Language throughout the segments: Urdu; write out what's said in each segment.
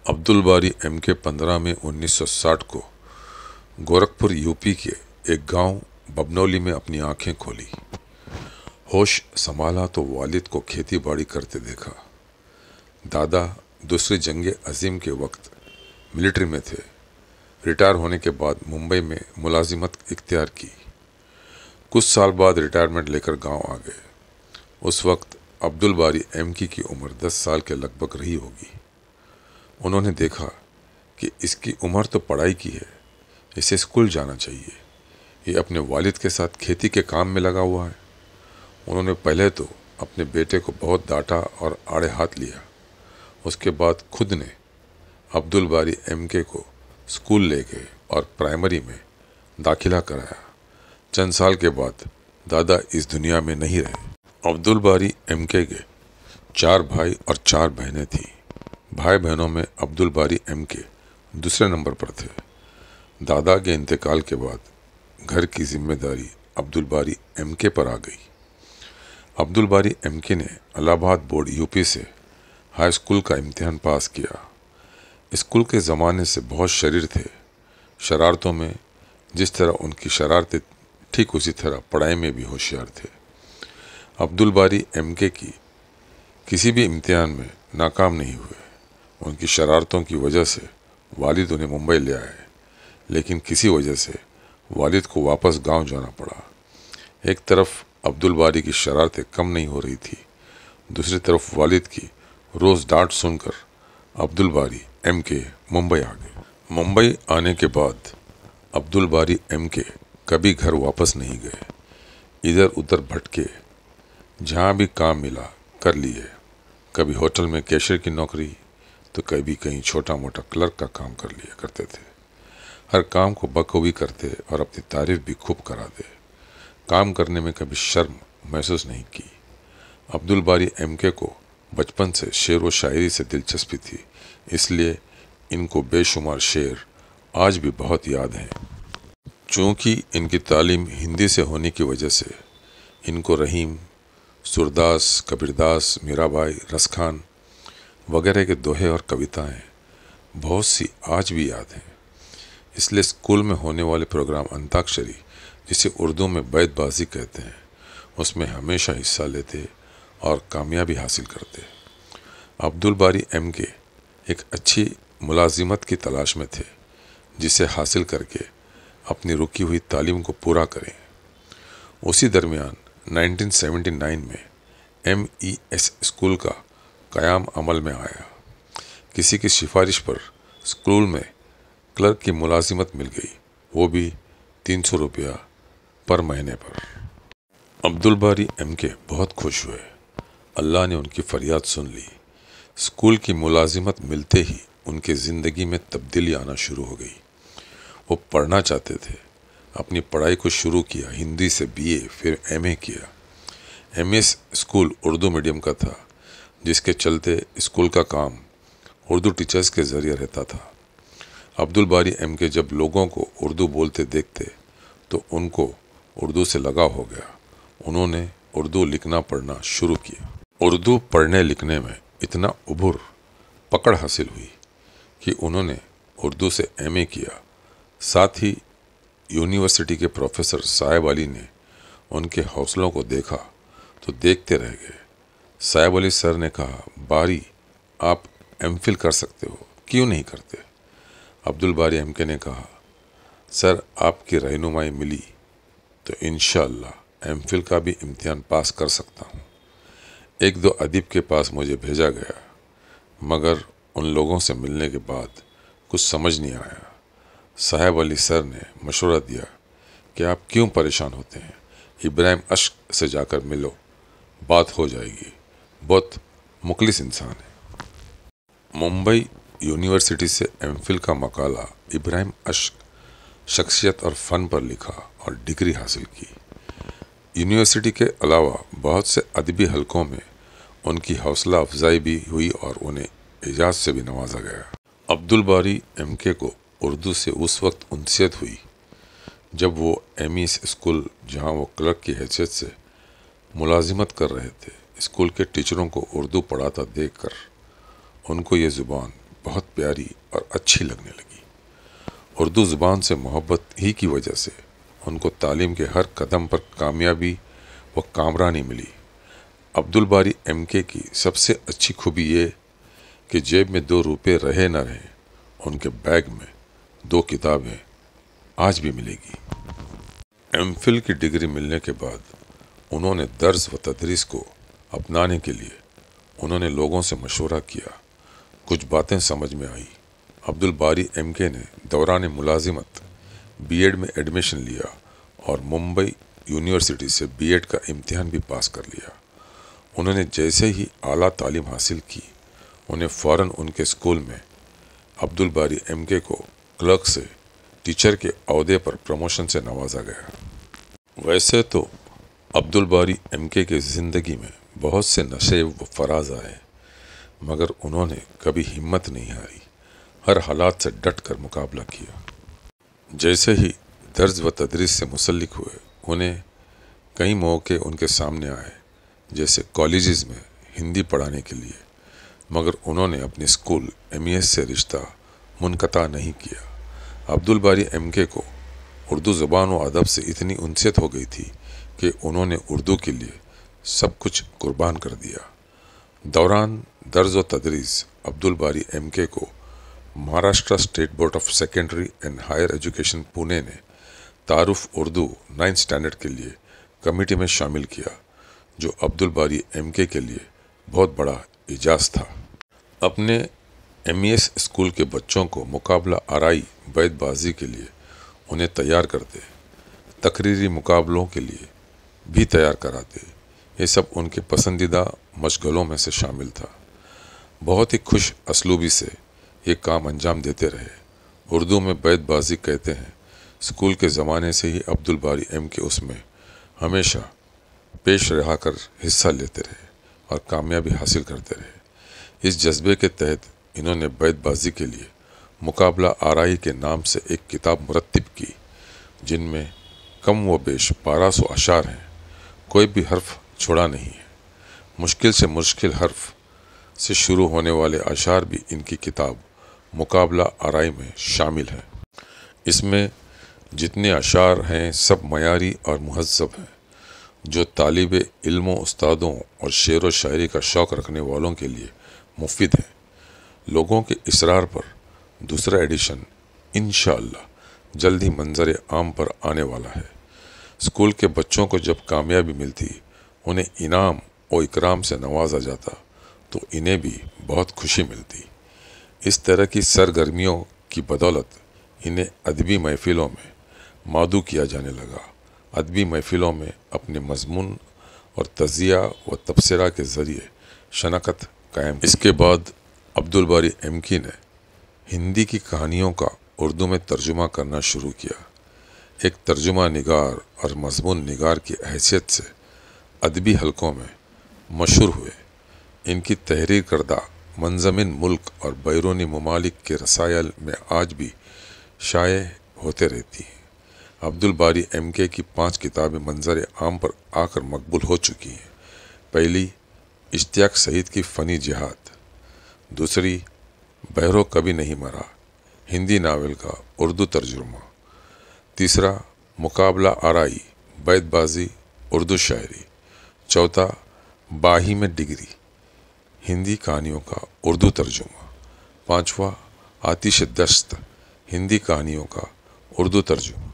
عبدالباری ایم کے 15 میں 1960 کو گورکھپور یوپی کے ایک گاؤں ببنولی میں اپنی آنکھیں کھولی۔ ہوش سنبھالا تو والد کو کھیتی باڑی کرتے دیکھا۔ دادا دوسری جنگ عظیم کے وقت ملٹری میں تھے۔ ریٹائر ہونے کے بعد ممبئی میں ملازمت اختیار کی۔ کچھ سال بعد ریٹائرمنٹ لے کر گاؤں آ گئے۔ اس وقت عبدالباری ایم کی عمر 10 سال کے لگ بھگ رہی ہوگی۔ انہوں نے دیکھا کہ اس کی عمر تو پڑھائی کی ہے، اسے اسکول جانا چاہیے، یہ اپنے والد کے ساتھ کھیتی کے کام میں لگا ہوا ہے۔ انہوں نے پہلے تو اپنے بیٹے کو بہت ڈانٹا اور آڑے ہاتھ لیا۔ اس کے بعد خود نے عبدالباری ایم کو اسکول لے گئے اور پرائمری میں داخلہ کرایا۔ چند سال کے بعد دادا اس دنیا میں نہیں رہے۔ عبدالباری ایم کے 4 بھائی اور 4 بہنیں تھیں۔ بھائی بہنوں میں عبدالباری ایم کے دوسرے نمبر پر تھے۔ دادا کے انتقال کے بعد گھر کی ذمہ داری عبدالباری ایم کے پر آ گئی۔ عبدالباری ایم کے نے الہ آباد بورڈ یوپی سے ہائی اسکول کا امتحان پاس کیا۔ اسکول کے زمانے سے بہت شریر تھے۔ شرارتوں میں جس طرح ان کی شرارتیں ٹھیک اسی طرح پڑھائی میں بھی ہوشیار تھے۔ عبدالباری ایم کے کی کسی بھی امتحان میں ناکام نہیں ہوئے۔ ان کی شرارتوں کی وجہ سے والد انہیں ممبئی لے آئے، لیکن کسی وجہ سے والد کو واپس گاؤں جانا پڑا۔ ایک طرف عبدالباری کی شرارتیں کم نہیں ہو رہی تھی، دوسری طرف والد کی روز ڈانٹ سن کر عبدالباری ایم کے ممبئی آ گئے۔ ممبئی آنے کے بعد عبدالباری ایم کے کبھی گھر واپس نہیں گئے۔ ادھر ادھر بھٹکے، جہاں بھی کام ملا کر لیے۔ کبھی ہوٹل میں کیشر کی نوکری تو کبھی کہیں چھوٹا موٹا کلرک کا کام کر لیا کرتے تھے۔ ہر کام کو بخوبی کرتے اور اپنی تعریف بھی خوب کراتے۔ کام کرنے میں کبھی شرم محسوس نہیں کی۔ عبدالباری ایم کے کو بچپن سے شعر و شاعری سے دلچسپی تھی، اس لیے ان کو بے شمار شعر آج بھی بہت یاد ہیں۔ چونکہ ان کی تعلیم ہندی سے ہونے کی وجہ سے ان کو رحیم، سورداس، کبیرداس، میرابائی، رسخان وغیرہ کے دوہے اور کویتائیں بہت سی آج بھی یاد ہیں۔ اس لیے اسکول میں ہونے والے پروگرام انتاکشری، جسے اردو میں بیت بازی کہتے ہیں، اس میں ہمیشہ حصہ لیتے اور کامیابی حاصل کرتے۔ عبدالباری ایم کے ایک اچھی ملازمت کی تلاش میں تھے، جسے حاصل کر کے اپنی رکی ہوئی تعلیم کو پورا کریں۔ اسی درمیان 1979 میں MES اسکول کا قیام عمل میں آیا۔ کسی کی سفارش پر اسکول میں کلرک کی ملازمت مل گئی، وہ بھی 300 روپیہ پر مہینے پر۔ عبدالباری ایم کے بہت خوش ہوئے۔ اللہ نے ان کی فریاد سن لی۔ اسکول کی ملازمت ملتے ہی ان کی زندگی میں تبدیلی آنا شروع ہو گئی۔ وہ پڑھنا چاہتے تھے، اپنی پڑھائی کو شروع کیا، ہندی سے BA پھر MA کیا۔ MES اسکول اردو میڈیم کا تھا، جس کے چلتے اسکول کا کام اردو ٹیچرز کے ذریعے رہتا تھا۔ عبدالباری ایم کے جب لوگوں کو اردو بولتے دیکھتے تو ان کو اردو سے لگاؤ ہو گیا۔ انہوں نے اردو لکھنا پڑھنا شروع کیا۔ اردو پڑھنے لکھنے میں اتنا عبور پکڑ حاصل ہوئی کہ انہوں نے اردو سے MA کیا۔ ساتھ ہی یونیورسٹی کے پروفیسر صاحب علی نے ان کے حوصلوں کو دیکھا تو دیکھتے رہ گئے۔ صاحب علی سر نے کہا، باری آپ MPhil کر سکتے ہو، کیوں نہیں کرتے؟ عبدالباری ایم کے نے کہا، سر آپ کی رہنمائی ملی تو انشاءاللہ MPhil کا بھی امتحان پاس کر سکتا ہوں۔ 1-2 ادیب کے پاس مجھے بھیجا گیا، مگر ان لوگوں سے ملنے کے بعد کچھ سمجھ نہیں آیا۔ صاحب علی سر نے مشورہ دیا کہ آپ کیوں پریشان ہوتے ہیں، ابراہیم اشق سے جا کر ملو، بات ہو جائے گی، بہت مخلص انسان ہے۔ ممبئی یونیورسٹی سے MPhil کا مقالہ ابراہیم اشق شخصیت اور فن پر لکھا اور ڈگری حاصل کی۔ یونیورسٹی کے علاوہ بہت سے ادبی حلقوں میں ان کی حوصلہ افزائی بھی ہوئی اور انہیں اعزاز سے بھی نوازا گیا۔ عبدالباری ایم کے کو اردو سے اس وقت انسیت ہوئی جب وہ MES اسکول، جہاں وہ کلرک کی حیثیت سے ملازمت کر رہے تھے، اسکول کے ٹیچروں کو اردو پڑھاتا دیکھ کر ان کو یہ زبان بہت پیاری اور اچھی لگنے لگی۔ اردو زبان سے محبت ہی کی وجہ سے ان کو تعلیم کے ہر قدم پر کامیابی و کامرانی ملی۔ عبدالباری ایم کے کی سب سے اچھی خوبی یہ کہ جیب میں 2 روپے رہے نہ رہے، ان کے بیگ میں 2 کتابیں آج بھی ملے گی۔ ایم فل کی ڈگری ملنے کے بعد انہوں نے درس و تدریس کو اپنانے کے لیے انہوں نے لوگوں سے مشورہ کیا۔ کچھ باتیں سمجھ میں آئی۔ عبدالباری ایم کے نے دوران ملازمت بی ایڈ میں ایڈمیشن لیا اور ممبئی یونیورسٹی سے بی ایڈ کا امتحان بھی پاس کر لیا۔ انہوں نے جیسے ہی اعلیٰ تعلیم حاصل کی، انہیں فوراً ان کے اسکول میں عبدالباری ایم کے کو کلرک سے ٹیچر کے عہدے پر پروموشن سے نوازا گیا۔ ویسے تو عبدالباری ایم کے کی زندگی میں بہت سے نشیب و فراز آئے، مگر انہوں نے کبھی ہمت نہیں ہاری، ہر حالات سے ڈٹ کر مقابلہ کیا۔ جیسے ہی درس و تدریس سے منسلک ہوئے، انہیں کئی موقع ان کے سامنے آئے، جیسے کالجز میں ہندی پڑھانے کے لیے، مگر انہوں نے اپنے اسکول ایم ای ایس سے رشتہ منقطع نہیں کیا۔ عبدالباری ایم کے کو اردو زبان و ادب سے اتنی انست ہو گئی تھی کہ انہوں نے اردو کے لیے سب کچھ قربان کر دیا۔ دوران درس و تدریس عبدالباری ایم کے کو Maharashtra state board of secondary and higher education Pune نے تعارف اردو 9 اسٹینڈرڈ کے لیے کمیٹی میں شامل کیا، جو عبدالباری ایم کے لیے بہت بڑا اعزاز تھا۔ اپنے ایم ای ایس اسکول کے بچوں کو مقابلہ آرائی بیت بازی کے لیے انہیں تیار کرتے، تقریری مقابلوں کے لیے بھی تیار کراتے۔ یہ سب ان کے پسندیدہ مشغلوں میں سے شامل تھا۔ بہت ہی خوش اسلوبی سے یہ کام انجام دیتے رہے۔ اردو میں بیت بازی کہتے ہیں۔ اسکول کے زمانے سے ہی عبدالباری ایم کے اس میں ہمیشہ پیش رہا کر حصہ لیتے رہے اور کامیابی حاصل کرتے رہے۔ اس جذبے کے تحت انہوں نے بیت بازی کے لیے مقابلہ آرائی کے نام سے ایک کتاب مرتب کی، جن میں کم و بیش 1200 اشعار ہیں۔ کوئی بھی حرف چھوڑا نہیں ہے۔ مشکل سے مشکل حرف سے شروع ہونے والے اشعار بھی ان کی کتاب مقابلہ آرائی میں شامل ہیں۔ اس میں جتنے اشعار ہیں سب معیاری اور مہذب ہیں، جو طالب علموں، استادوں اور شعر و شاعری کا شوق رکھنے والوں کے لیے مفید ہیں۔ لوگوں کے اصرار پر دوسرا ایڈیشن انشاءاللہ جلد ہی منظر عام پر آنے والا ہے۔ اسکول کے بچوں کو جب کامیابی ملتی، انہیں انعام و اکرام سے نوازا جاتا، تو انہیں بھی بہت خوشی ملتی۔ اس طرح کی سرگرمیوں کی بدولت انہیں ادبی محفلوں میں مدعو کیا جانے لگا۔ ادبی محفلوں میں اپنے مضمون اور تجزیہ و تبصرہ کے ذریعے شناخت قائم۔ اس کے بعد عبدالباری ایم کے نے ہندی کی کہانیوں کا اردو میں ترجمہ کرنا شروع کیا۔ ایک ترجمہ نگار اور مضمون نگار کی حیثیت سے ادبی حلقوں میں مشہور ہوئے۔ ان کی تحریر کردہ منضمن ملک اور بیرونی ممالک کے رسائل میں آج بھی شائع ہوتے رہتی ہیں۔ عبدالباری ایم کے کی 5 کتابیں منظر عام پر آ کر مقبول ہو چکی ہیں۔ پہلی اشتیاق سعید کی فنی جہاد، دوسری بہرو کبھی نہیں مرا، ہندی ناول کا اردو ترجمہ، تیسرا مقابلہ آرائی بیت بازی اردو شاعری، چوتھا باہی میں ڈگری ہندی کہانیوں کا اردو ترجمہ، پانچواں آتش دست ہندی کہانیوں کا اردو ترجمہ۔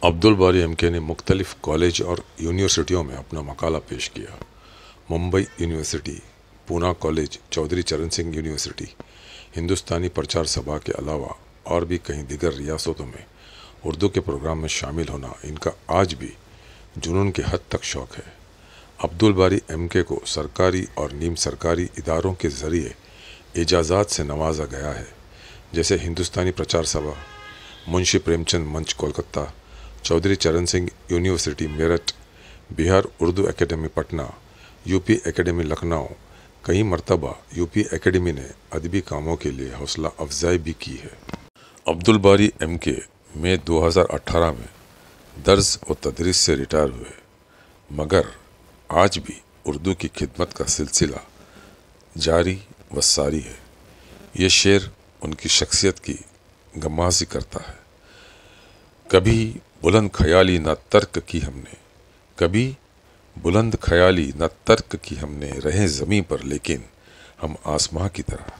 عبدالباری ایم کے نے مختلف کالج اور یونیورسٹیوں میں اپنا مقالہ پیش کیا۔ ممبئی یونیورسٹی، پونا کالج، چودھری چرن سنگھ یونیورسٹی، ہندوستانی پرچار سبھا کے علاوہ اور بھی کئی دیگر ریاستوں میں اردو کے پروگرام میں شامل ہونا ان کا آج بھی جنون کے حد تک شوق ہے۔ عبدالباری ایم کے کو سرکاری اور نیم سرکاری اداروں کے ذریعے اعزازات سے نوازا گیا ہے، جیسے ہندوستانی پرچار سبھا، منشی Prem Chand Manch Kolkata, Chaudhary Charan Singh university Meerut, Bihar Urdu academy Patna, U P academy Lucknow. کئی مرتبہ یو پی اکیڈمی نے ادبی کاموں کے لیے حوصلہ افزائی بھی کی ہے۔ عبدالباری ایم کے مئی 2018 میں درس و تدریس سے ریٹائر ہوئے، مگر آج بھی اردو کی خدمت کا سلسلہ جاری و ساری ہے۔ یہ شعر ان کی شخصیت کی غمازی کرتا ہے۔ کبھی بلند خیالی نہ ترک کی ہم نے، کبھی بلند خیالی نہ ترک کی ہم نے، رہیں زمیں پر لیکن ہم آسماں کی طرح۔